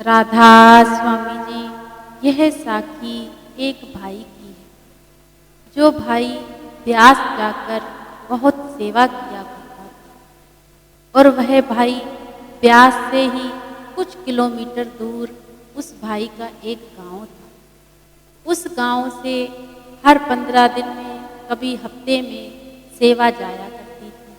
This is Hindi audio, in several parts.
राधा स्वामी जी, यह साखी एक भाई की है, जो भाई ब्यास जाकर बहुत सेवा किया करता था और वह भाई ब्यास से ही कुछ किलोमीटर दूर उस भाई का एक गांव था। उस गांव से हर 15 दिन में, कभी हफ्ते में सेवा जाया करती थी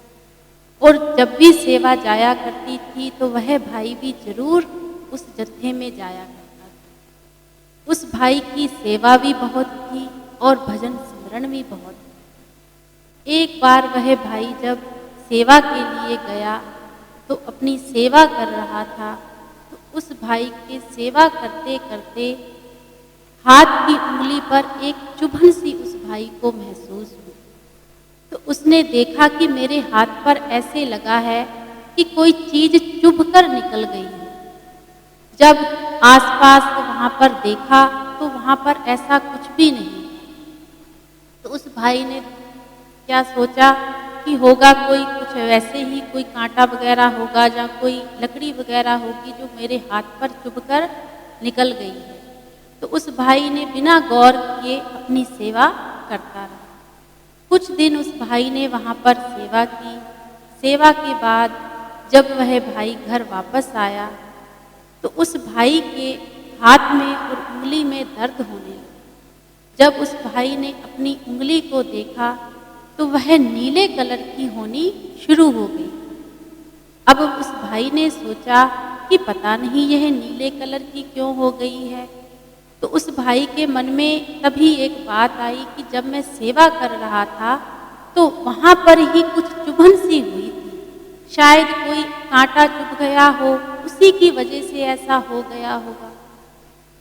और जब भी सेवा जाया करती थी तो वह भाई भी जरूर उस जत्थे में जाया करता था। उस भाई की सेवा भी बहुत थी और भजन सिमरन भी बहुत था। एक बार वह भाई जब सेवा के लिए गया तो अपनी सेवा कर रहा था, तो उस भाई के सेवा करते करते हाथ की उंगली पर एक चुभन सी उस भाई को महसूस हुई। तो उसने देखा कि मेरे हाथ पर ऐसे लगा है कि कोई चीज चुभ कर निकल गई है। जब आसपास वहां पर देखा तो वहां पर ऐसा कुछ भी नहीं। तो उस भाई ने क्या सोचा कि होगा कोई कुछ वैसे ही कोई कांटा वगैरह होगा या कोई लकड़ी वगैरह होगी जो मेरे हाथ पर चुभकर निकल गई है। तो उस भाई ने बिना गौर किए अपनी सेवा करता रहा। कुछ दिन उस भाई ने वहां पर सेवा की। सेवा के बाद जब वह भाई घर वापस आया तो उस भाई के हाथ में और उंगली में दर्द होने लगा। जब उस भाई ने अपनी उंगली को देखा तो वह नीले कलर की होनी शुरू हो गई। अब उस भाई ने सोचा कि पता नहीं यह नीले कलर की क्यों हो गई है। तो उस भाई के मन में तभी एक बात आई कि जब मैं सेवा कर रहा था तो वहां पर ही कुछ चुभन सी हुई थी, शायद कोई कांटा चुभ गया हो, उसी की वजह से ऐसा हो गया होगा।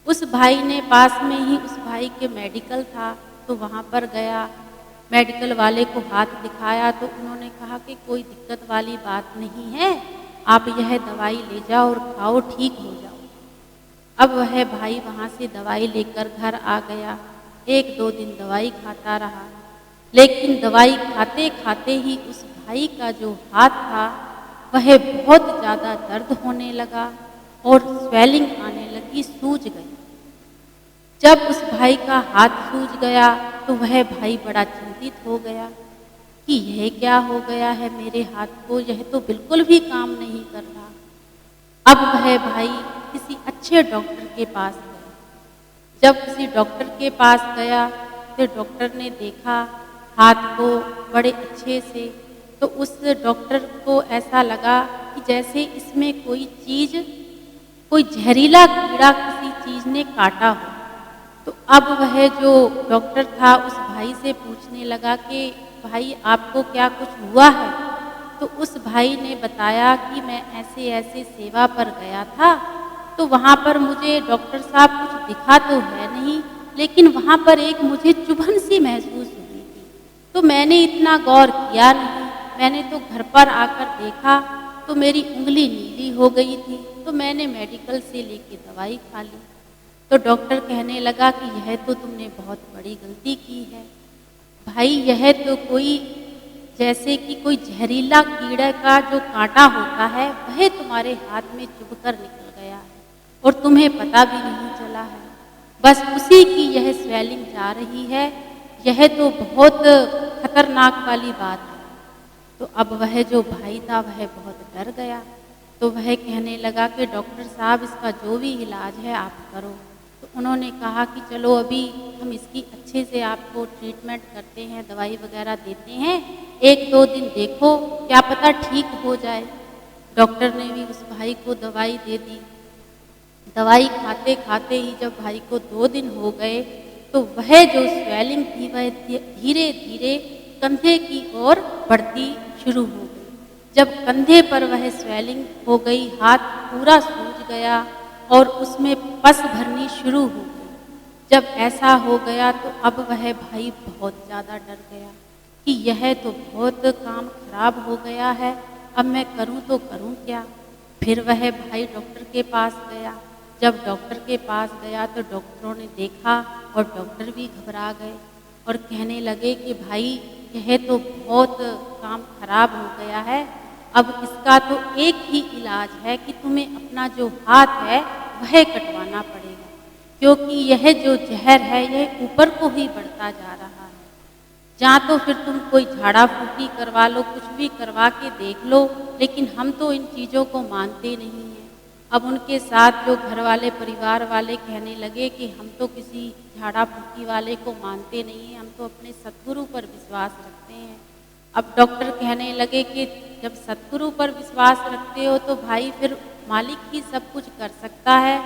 उस भाई ने पास में ही उस भाई के मेडिकल था तो वहां पर गया, मेडिकल वाले को हाथ दिखाया तो उन्होंने कहा कि कोई दिक्कत वाली बात नहीं है, आप यह दवाई ले जाओ और खाओ, ठीक हो जाओ। अब वह भाई वहां से दवाई लेकर घर आ गया। 1-2 दिन दवाई खाता रहा, लेकिन दवाई खाते खाते ही उस भाई का जो हाथ था वह बहुत ज़्यादा दर्द होने लगा और स्वेलिंग आने लगी, सूज गई। जब उस भाई का हाथ सूज गया तो वह भाई बड़ा चिंतित हो गया कि यह क्या हो गया है मेरे हाथ को, यह तो बिल्कुल भी काम नहीं कर रहा। अब वह भाई किसी अच्छे डॉक्टर के पास गया। जब किसी डॉक्टर के पास गया तो डॉक्टर ने देखा हाथ को बड़े अच्छे से, तो उस डॉक्टर को ऐसा लगा कि जैसे इसमें कोई चीज, कोई जहरीला कीड़ा किसी चीज ने काटा हो। तो अब वह जो डॉक्टर था उस भाई से पूछने लगा कि भाई आपको क्या कुछ हुआ है। तो उस भाई ने बताया कि मैं ऐसे ऐसे सेवा पर गया था तो वहाँ पर मुझे डॉक्टर साहब कुछ दिखा तो है नहीं, लेकिन वहाँ पर एक मुझे चुभन सी महसूस हुई थी। तो मैंने इतना गौर किया नहीं, मैंने तो घर पर आकर देखा तो मेरी उंगली नीली हो गई थी, तो मैंने मेडिकल से लेके दवाई खा ली। तो डॉक्टर कहने लगा कि यह तो तुमने बहुत बड़ी गलती की है भाई, यह तो कोई जैसे कि कोई जहरीला कीड़े का जो कांटा होता है वह तुम्हारे हाथ में चुभकर निकल गया है और तुम्हें पता भी नहीं चला है, बस उसी की यह स्वेलिंग जा रही है, यह तो बहुत खतरनाक वाली बात है। तो अब वह जो भाई था वह बहुत डर गया। तो वह कहने लगा कि डॉक्टर साहब इसका जो भी इलाज है आप करो। तो उन्होंने कहा कि चलो अभी हम इसकी अच्छे से आपको ट्रीटमेंट करते हैं, दवाई वगैरह देते हैं, 1-2 दिन देखो, क्या पता ठीक हो जाए। डॉक्टर ने भी उस भाई को दवाई दे दी। दवाई खाते खाते ही जब भाई को 2 दिन हो गए तो वह जो स्वेलिंग थी वह धीरे धीरे कंधे की ओर बढ़ती शुरू हो गई। जब कंधे पर वह स्वेलिंग हो गई, हाथ पूरा सूज गया और उसमें पस भरनी शुरू हो गई। जब ऐसा हो गया तो अब वह भाई बहुत ज़्यादा डर गया कि यह तो बहुत काम खराब हो गया है, अब मैं करूं तो करूं क्या। फिर वह भाई डॉक्टर के पास गया। जब डॉक्टर के पास गया तो डॉक्टरों ने देखा और डॉक्टर भी घबरा गए और कहने लगे कि भाई यह तो बहुत काम खराब हो गया है, अब इसका तो एक ही इलाज है कि तुम्हें अपना जो हाथ है वह कटवाना पड़ेगा, क्योंकि यह जो जहर है यह ऊपर को ही बढ़ता जा रहा है। जहाँ तो फिर तुम कोई झाड़ा फूकी करवा लो, कुछ भी करवा के देख लो, लेकिन हम तो इन चीज़ों को मानते नहीं हैं। अब उनके साथ जो घर वाले परिवार वाले कहने लगे कि हम तो किसी झाड़ा फूकी वाले को मानते नहीं हैं, हम तो अपने सतगुरु पर विश्वास रखते हैं। अब डॉक्टर कहने लगे कि जब सतगुरु पर विश्वास रखते हो तो भाई फिर मालिक ही सब कुछ कर सकता है,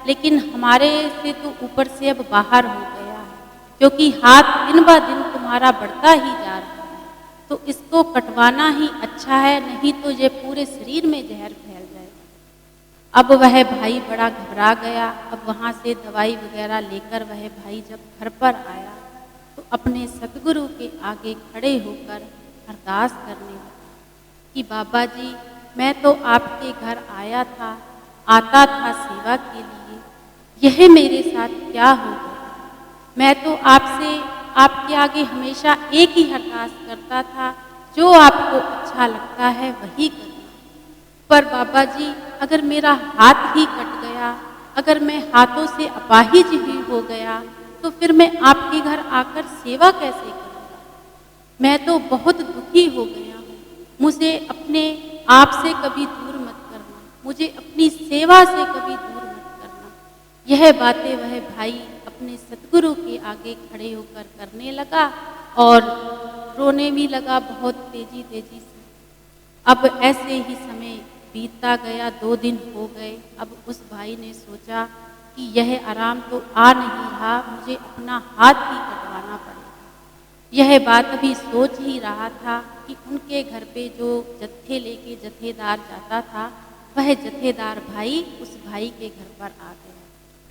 लेकिन हमारे से तो ऊपर से अब बाहर हो गया है, क्योंकि हाथ दिन ब दिन तुम्हारा बढ़ता ही जा रहा है, तो इसको कटवाना ही अच्छा है, नहीं तो ये पूरे शरीर में जहर फैल जाएगा। अब वह भाई बड़ा घबरा गया। अब वहाँ से दवाई वगैरह लेकर वह भाई जब घर पर आया तो अपने सतगुरु के आगे खड़े होकर अरदास करने लगा कि बाबा जी, मैं तो आपके घर आया था, आता था सेवा के लिए, यह मेरे साथ क्या हो गया? मैं तो आपके आगे हमेशा एक ही अरदास करता था, जो आपको अच्छा लगता है वही करना। पर बाबा जी, अगर मेरा हाथ ही कट गया, अगर मैं हाथों से अपाहिज ही हो गया, तो फिर मैं आपके घर आकर सेवा कैसे करूँगा? मैं तो बहुत दुखी हो गया हूँ। मुझे अपने आप से कभी दूर मत करना, मुझे अपनी सेवा से कभी दूर मत करना। यह बातें वह भाई अपने सतगुरु के आगे खड़े होकर करने लगा और रोने भी लगा बहुत तेजी तेजी से। अब ऐसे ही समय बीतता गया, 2 दिन हो गए। अब उस भाई ने सोचा कि यह आराम तो आ नहीं रहा, मुझे अपना हाथ ही कटवाना पड़ेगा। यह बात अभी सोच ही रहा था कि उनके घर पे जो जत्थे लेके जत्थेदार जाता था, वह जत्थेदार भाई उस भाई के घर पर आ गया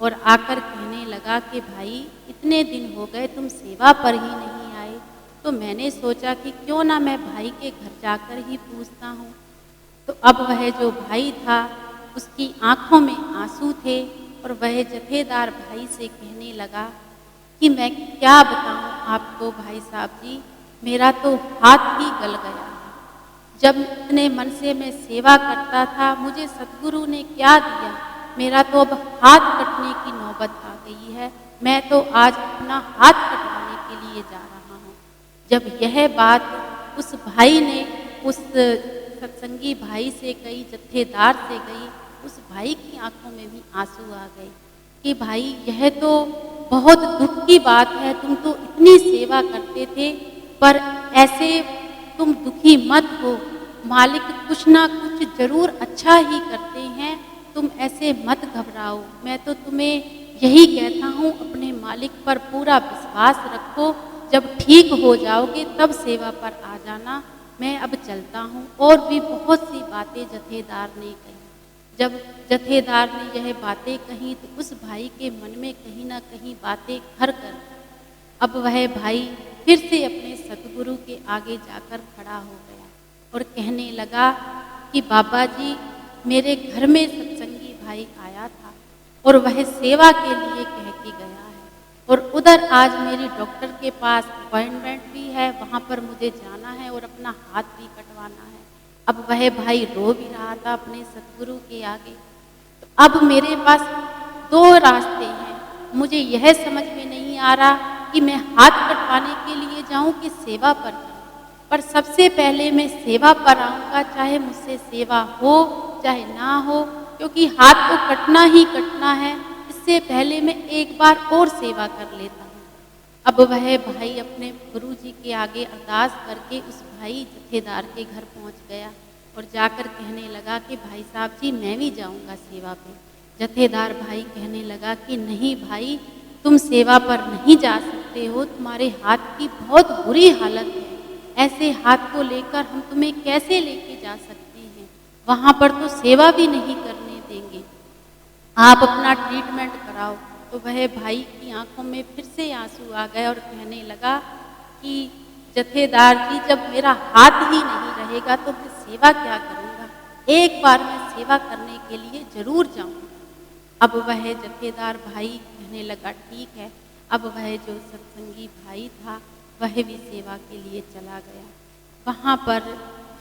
और आकर कहने लगा कि भाई, इतने दिन हो गए तुम सेवा पर ही नहीं आए, तो मैंने सोचा कि क्यों ना मैं भाई के घर जाकर ही पूछता हूँ। तो अब वह जो भाई था उसकी आंखों में आंसू थे और वह जत्थेदार भाई से कहने लगा कि मैं क्या बताऊं आपको भाई साहब जी, मेरा तो हाथ ही गल गया है। जब इतने मन से मैं सेवा करता था, मुझे सतगुरु ने क्या दिया? मेरा तो अब हाथ कटने की नौबत आ गई है। मैं तो आज अपना हाथ कटवाने के लिए जा रहा हूँ। जब यह बात उस भाई ने उस सत्संगी भाई से कही, जत्थेदार से कही, उस भाई की आंखों में भी आंसू आ गए कि भाई, यह तो बहुत दुख की बात है, तुम तो इतनी सेवा करते थे, पर ऐसे तुम दुखी मत हो, मालिक कुछ ना कुछ जरूर अच्छा ही करते हैं, तुम ऐसे मत घबराओ। मैं तो तुम्हें यही कहता हूँ, अपने मालिक पर पूरा विश्वास रखो, जब ठीक हो जाओगे तब सेवा पर आ जाना। मैं अब चलता हूँ। और भी बहुत सी बातें जत्थेदार ने कही। जब जत्थेदार ने यह बातें कही तो उस भाई के मन में कहीं ना कहीं बातें घर कर। अब वह भाई फिर से अपने सतगुरु के आगे जाकर खड़ा हो गया और कहने लगा कि बाबा जी, मेरे घर में सत्संगी भाई आया था और वह सेवा के लिए कह के गया है, और उधर आज मेरी डॉक्टर के पास अपॉइंटमेंट भी है, वहाँ पर मुझे जाना है और अपना हाथ भी कटवाना है। अब वह भाई रो भी रहा था अपने सतगुरु के आगे। तो अब मेरे पास 2 रास्ते हैं, मुझे यह समझ में नहीं आ रहा कि मैं हाथ कटवाने के लिए जाऊं कि सेवा पर जाऊं। पर सबसे पहले मैं सेवा पर आऊँगा, चाहे मुझसे सेवा हो चाहे ना हो, क्योंकि हाथ तो कटना ही कटना है। इससे पहले मैं एक बार और सेवा कर लेता हूँ। अब वह भाई अपने गुरु जी के आगे अरदास करके उस भाई जत्थेदार के घर पहुँच गया और जाकर कहने लगा कि भाई साहब जी, मैं भी जाऊँगा सेवा पे। जत्थेदार भाई कहने लगा कि नहीं भाई, तुम सेवा पर नहीं जा सकते हो, तुम्हारे हाथ की बहुत बुरी हालत है, ऐसे हाथ को लेकर हम तुम्हें कैसे लेके जा सकते हैं, वहाँ पर तो सेवा भी नहीं करने देंगे, आप अपना ट्रीटमेंट कराओ। तो वह भाई की आंखों में फिर से आंसू आ गए और कहने लगा कि जत्थेदार जी, जब मेरा हाथ ही नहीं रहेगा तो मैं सेवा क्या करूँगा, एक बार मैं सेवा करने के लिए जरूर जाऊँगा। अब वह जत्थेदार भाई कहने लगा ठीक है। अब वह जो सत्संगी भाई था वह भी सेवा के लिए चला गया। वहाँ पर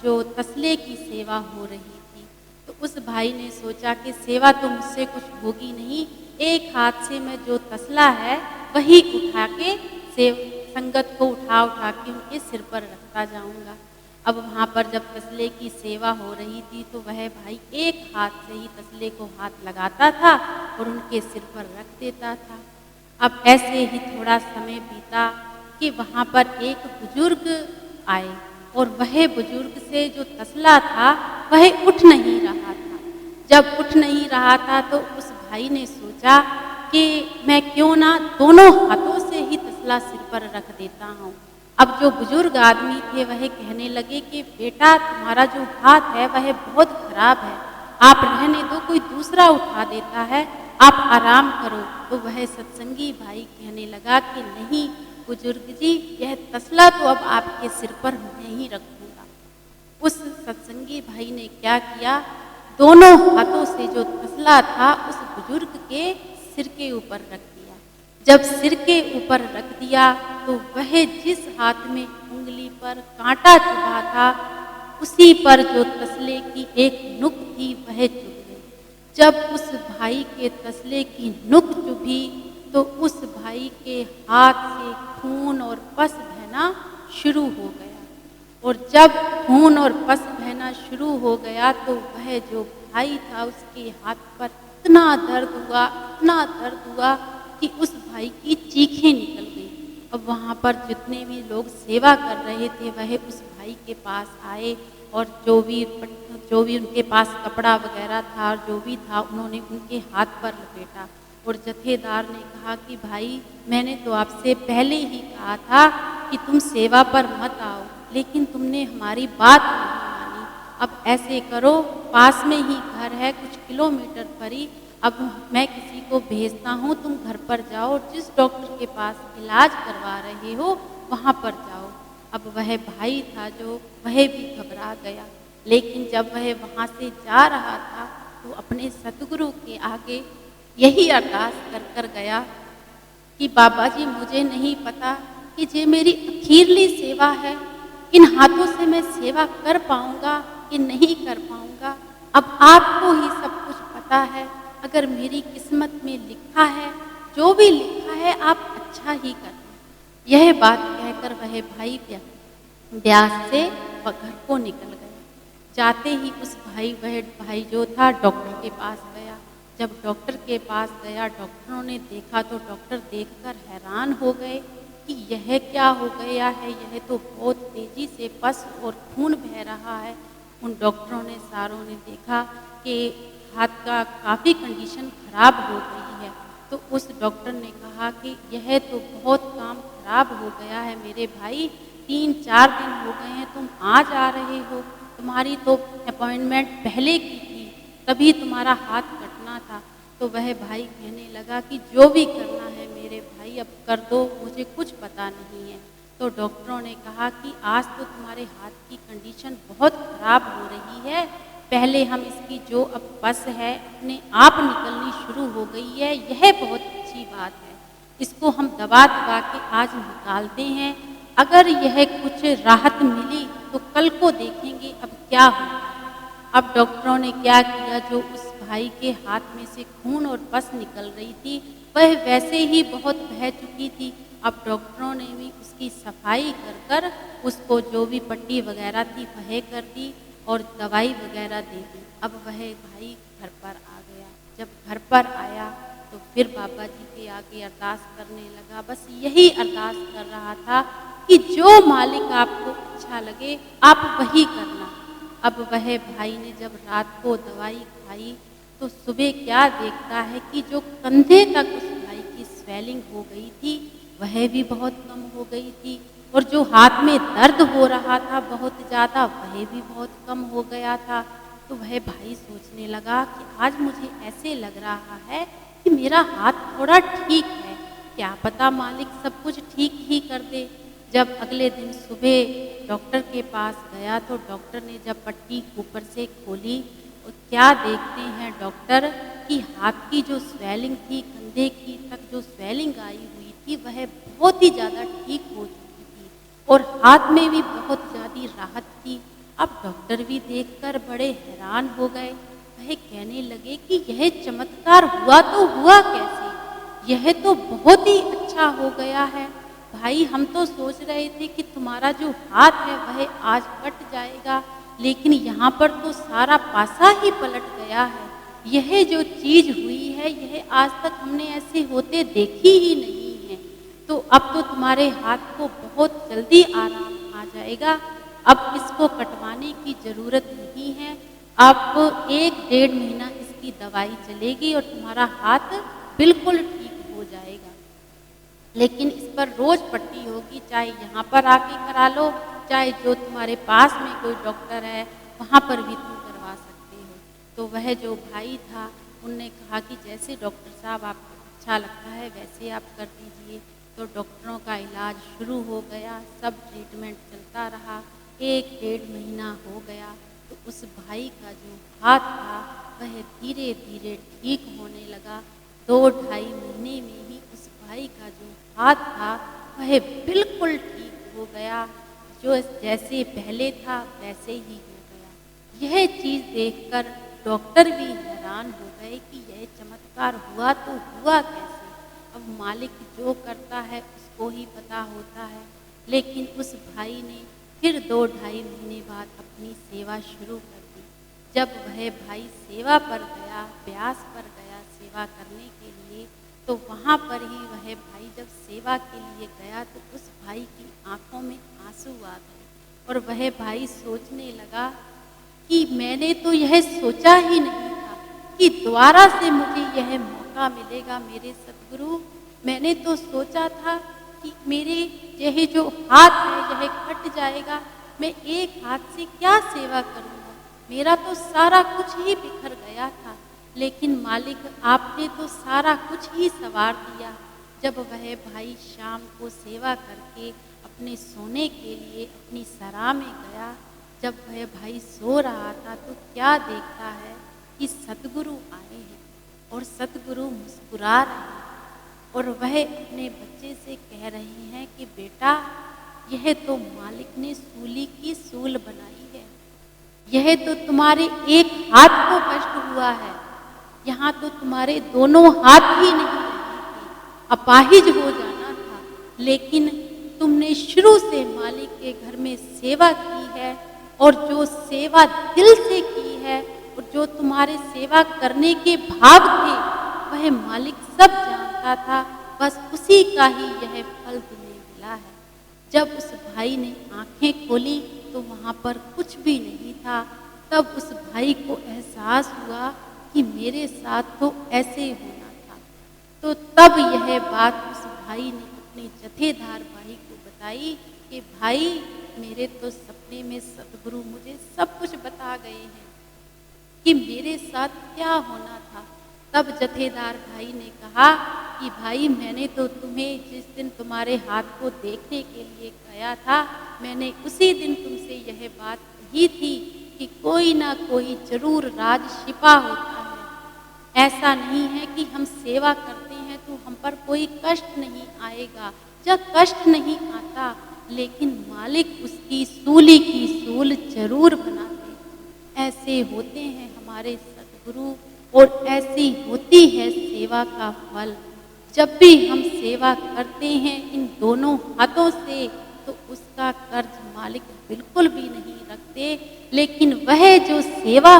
जो तसले की सेवा हो रही थी तो उस भाई ने सोचा कि सेवा तो मुझसे कुछ होगी नहीं, एक हाथ से मैं जो तसला है वही उठा के सेव संगत को उठा उठा के उनके सिर पर रखता जाऊंगा। अब वहाँ पर जब तसले की सेवा हो रही थी तो वह भाई एक हाथ से ही तसले को हाथ लगाता था और उनके सिर पर रख देता था। अब ऐसे ही थोड़ा समय बीता कि वहाँ पर एक बुजुर्ग आए और वह बुजुर्ग से जो तसला था वह उठ नहीं रहा था। जब उठ नहीं रहा था तो उस भाई ने सोचा कि मैं क्यों ना दोनों हाथों से ही तसला सिर पर रख देता हूँ। अब जो बुजुर्ग आदमी थे वह कहने लगे कि बेटा तुम्हारा जो हाथ है वह बहुत खराब है, आप रहने दो, कोई दूसरा उठा देता है, आप आराम करो। तो वह सत्संगी भाई कहने लगा कि नहीं बुजुर्ग जी, यह तसला तो अब आपके सिर पर मैं ही रखूंगा। उस सत्संगी भाई ने क्या किया, दोनों हाथों से जो तसला था उस बुजुर्ग के सिर के ऊपर रख दिया। जब सिर के ऊपर रख दिया तो वह जिस हाथ में उंगली पर कांटा चुभा था उसी पर जो तसले की एक नुक थी वह चुभ गई। जब उस भाई के तसले की नुक चुभी तो उस भाई के हाथ से खून और पस बहना शुरू हो गया। और जब खून और पस बहना शुरू हो गया तो वह जो भाई था उसके हाथ पर इतना दर्द हुआ कि उस भाई की चीखें निकल गई। अब वहाँ पर जितने भी लोग सेवा कर रहे थे वह उस भाई के पास आए और जो भी उनके पास कपड़ा वगैरह था और जो भी था उन्होंने उनके हाथ पर लपेटा। और जथेदार ने कहा कि भाई मैंने तो आपसे पहले ही कहा था कि तुम सेवा पर मत आओ, लेकिन तुमने हमारी बात नहीं मानी। अब ऐसे करो, पास में ही घर है कुछ किलोमीटर पर ही, अब मैं किसी को भेजता हूँ, तुम घर पर जाओ और जिस डॉक्टर के पास इलाज करवा रहे हो वहाँ पर जाओ। अब वह भाई था जो वह भी घबरा गया, लेकिन जब वह वहाँ से जा रहा था तो अपने सतगुरु के आगे यही अरदास कर गया कि बाबा जी मुझे नहीं पता कि ये मेरी अखीरली सेवा है, इन हाथों से मैं सेवा कर पाऊँगा कि नहीं कर पाऊँगा, अब आपको ही सब कुछ पता है। अगर मेरी किस्मत में लिखा है, जो भी लिखा है आप अच्छा ही करना। यह बात कहकर वह भाई ब्यास से घर को निकल गया। जाते ही वह भाई जो था डॉक्टर के पास गया। जब डॉक्टर के पास गया, डॉक्टरों ने देखा तो डॉक्टर देखकर हैरान हो गए कि यह क्या हो गया है, यह तो बहुत तेजी से पस और खून बह रहा है। उन डॉक्टरों ने सारों ने देखा कि हाथ का काफ़ी कंडीशन खराब हो गई है। तो उस डॉक्टर ने कहा कि यह तो बहुत काम खराब हो गया है मेरे भाई, 3-4 दिन हो गए हैं तुम आज आ रहे हो, तुम्हारी तो अपॉइंटमेंट पहले की थी, तभी तुम्हारा हाथ कटना था। तो वह भाई कहने लगा कि जो भी करना है मेरे भाई अब कर दो, मुझे कुछ पता नहीं है। तो डॉक्टरों ने कहा कि आज तो तुम्हारे हाथ की कंडीशन बहुत खराब हो रही है, पहले हम इसकी जो अब पस है अपने आप निकलनी शुरू हो गई है, यह बहुत अच्छी बात है, इसको हम दबा दबा के आज निकालते हैं, अगर यह कुछ राहत मिली तो कल को देखेंगे अब क्या होगा। अब डॉक्टरों ने क्या किया, जो उस भाई के हाथ में से खून और पस निकल रही थी वह वैसे ही बहुत बह चुकी थी। अब डॉक्टरों ने भी उसकी सफाई कर उसको जो भी पट्टी वगैरह थी वह कर दी और दवाई वगैरह दे दी। अब वह भाई घर पर आ गया। जब घर पर आया तो फिर बाबा जी के आगे अरदास करने लगा। बस यही अरदास कर रहा था कि जो मालिक आपको अच्छा लगे आप वही करना। अब वह भाई ने जब रात को दवाई खाई तो सुबह क्या देखता है कि जो कंधे तक उस भाई की स्वेलिंग हो गई थी वह भी बहुत कम हो गई थी और जो हाथ में दर्द हो रहा था बहुत ज़्यादा वह भी बहुत कम हो गया था। तो वह भाई सोचने लगा कि आज मुझे ऐसे लग रहा है कि मेरा हाथ थोड़ा ठीक है, क्या पता मालिक सब कुछ ठीक ही कर दे। जब अगले दिन सुबह डॉक्टर के पास गया तो डॉक्टर ने जब पट्टी ऊपर से खोली और क्या देखते हैं डॉक्टर कि हाथ की जो स्वेलिंग थी, कंधे की तक जो स्वेलिंग आई हुई थी वह बहुत ही ज़्यादा ठीक हो चुकी थी और हाथ में भी बहुत ज़्यादा राहत थी। अब डॉक्टर भी देखकर बड़े हैरान हो गए वह कहने लगे कि यह चमत्कार हुआ तो हुआ कैसे? यह तो बहुत ही अच्छा हो गया है। भाई हम तो सोच रहे थे कि तुम्हारा जो हाथ है वह आज कट जाएगा, लेकिन यहाँ पर तो सारा पासा ही पलट गया है। यह जो चीज़ हुई है यह आज तक हमने ऐसे होते देखी ही नहीं है। तो अब तो तुम्हारे हाथ को बहुत जल्दी आराम आ जाएगा। अब इसको कटवाने की ज़रूरत नहीं है। आपको 1 डेढ़ महीना इसकी दवाई चलेगी और तुम्हारा हाथ बिल्कुल ठीक हो जाएगा। लेकिन इस पर रोज़ पट्टी होगी, चाहे यहाँ पर आके करा लो, चाहे जो तुम्हारे पास में कोई डॉक्टर है वहाँ पर भी तुम करवा सकते हो। तो वह जो भाई था उनने कहा कि जैसे डॉक्टर साहब आपको अच्छा लगता है वैसे आप कर दीजिए। तो डॉक्टरों का इलाज शुरू हो गया, सब ट्रीटमेंट चलता रहा। 1 डेढ़ महीना हो गया तो उस भाई का जो हाथ था वह धीरे धीरे ठीक होने लगा। 2 ढाई महीने में ही उस भाई का जो हाथ था वह बिल्कुल ठीक हो गया। जो जैसे पहले था वैसे ही हो गया। यह चीज़ देखकर डॉक्टर भी हैरान हो गए कि यह चमत्कार हुआ तो हुआ कैसे? अब मालिक जो करता है उसको ही पता होता है। लेकिन उस भाई ने फिर 2 ढाई महीने बाद अपनी सेवा शुरू कर दी। जब वह भाई सेवा पर गया, ब्यास पर गया सेवा करने के लिए, तो वहाँ पर ही वह भाई जब सेवा के लिए गया तो उस भाई की आंखों में आंसू आ गए और वह भाई सोचने लगा कि मैंने तो यह सोचा ही नहीं था कि दोबारा से मुझे यह मौका मिलेगा मेरे सतगुरु। मैंने तो सोचा था कि मेरे यह जो हाथ है यह कट जाएगा, मैं एक हाथ से क्या सेवा करूँगा, मेरा तो सारा कुछ ही बिखर गया था। लेकिन मालिक आपने तो सारा कुछ ही संवार दिया। जब वह भाई शाम को सेवा करके अपने सोने के लिए अपनी सराय में गया, जब वह भाई सो रहा था तो क्या देखता है कि सतगुरु आए हैं और सतगुरु मुस्कुरा रहे हैं और वह अपने बच्चे से कह रहे हैं कि बेटा यह तो मालिक ने सूली की सूल बनाई है, यह तो तुम्हारे एक हाथ को कष्ट हुआ है, यहाँ तो तुम्हारे दोनों हाथ ही नहीं रहे थे, अपाहिज हो जाना था। लेकिन तुमने शुरू से मालिक के घर में सेवा की है और जो सेवा दिल से की है और जो तुम्हारे सेवा करने के भाव थे वह मालिक सब जानता था, बस उसी का ही यह फल तुम्हें मिला है। जब उस भाई ने आंखें खोली तो वहाँ पर कुछ भी नहीं था। तब उस भाई को एहसास हुआ कि मेरे साथ तो ऐसे होना था। तो तब यह बात उस भाई ने अपने जथेदार भाई को बताई कि भाई मेरे तो सपने में सतगुरु मुझे सब कुछ बता गए हैं कि मेरे साथ क्या होना था। तब जथेदार भाई ने कहा कि भाई मैंने तो तुम्हें जिस दिन तुम्हारे हाथ को देखने के लिए कहा था, मैंने उसी दिन तुमसे यह बात कही थी कि कोई ना कोई जरूर राज छिपा होता है। ऐसा नहीं है कि हम सेवा करते हैं तो हम पर कोई कष्ट नहीं आएगा, जब कष्ट नहीं आता लेकिन मालिक उसकी सूली की सूल जरूर बनाते। ऐसे होते हैं हमारे सतगुरु और ऐसी होती है सेवा का फल। जब भी हम सेवा करते हैं इन दोनों हाथों से तो उसका कर्ज मालिक बिल्कुल भी नहीं रखते, लेकिन वह जो सेवा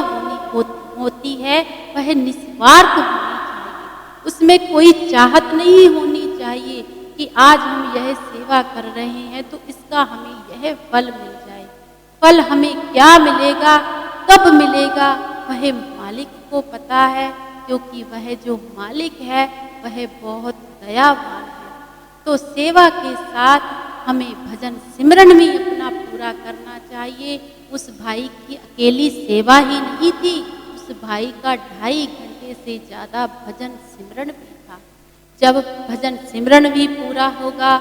होती है वह निस्वार्थ होनी चाहिए। उसमें कोई चाहत नहीं होनी चाहिए कि आज हम यह सेवा कर रहे हैं तो इसका हमें यह फल मिल जाए। फल हमें क्या मिलेगा, कब मिलेगा, वह मालिक को पता है, क्योंकि वह जो मालिक है वह बहुत दयावान है। तो सेवा के साथ हमें भजन सिमरन भी अपना पूरा करना चाहिए। उस भाई की अकेली सेवा ही नहीं थी, उस भाई का 2.5 घंटे से ज़्यादा भजन सिमरन भी था। जब भजन सिमरन भी पूरा होगा,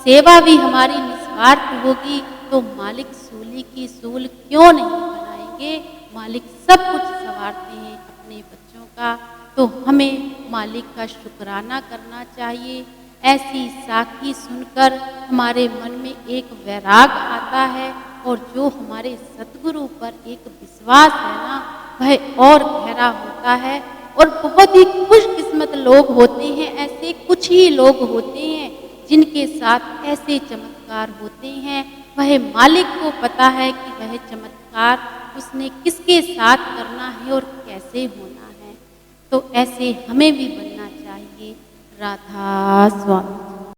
सेवा भी हमारी निस्वार्थ होगी, तो मालिक सूली की सूल क्यों नहीं बनाएंगे। मालिक सब कुछ संवारते हैं अपने बच्चों का, तो हमें मालिक का शुक्राना करना चाहिए। ऐसी साखी सुनकर हमारे मन में एक वैराग आता है और जो हमारे सतगुरु पर एक विश्वास है ना, वह और गहरा होता है। और बहुत ही खुशकिस्मत लोग होते हैं, ऐसे कुछ ही लोग होते हैं जिनके साथ ऐसे चमत्कार होते हैं। वह मालिक को पता है कि वह चमत्कार उसने किसके साथ करना है और कैसे होना है। तो ऐसे हमें भी बनना चाहिए। राधा स्वामी।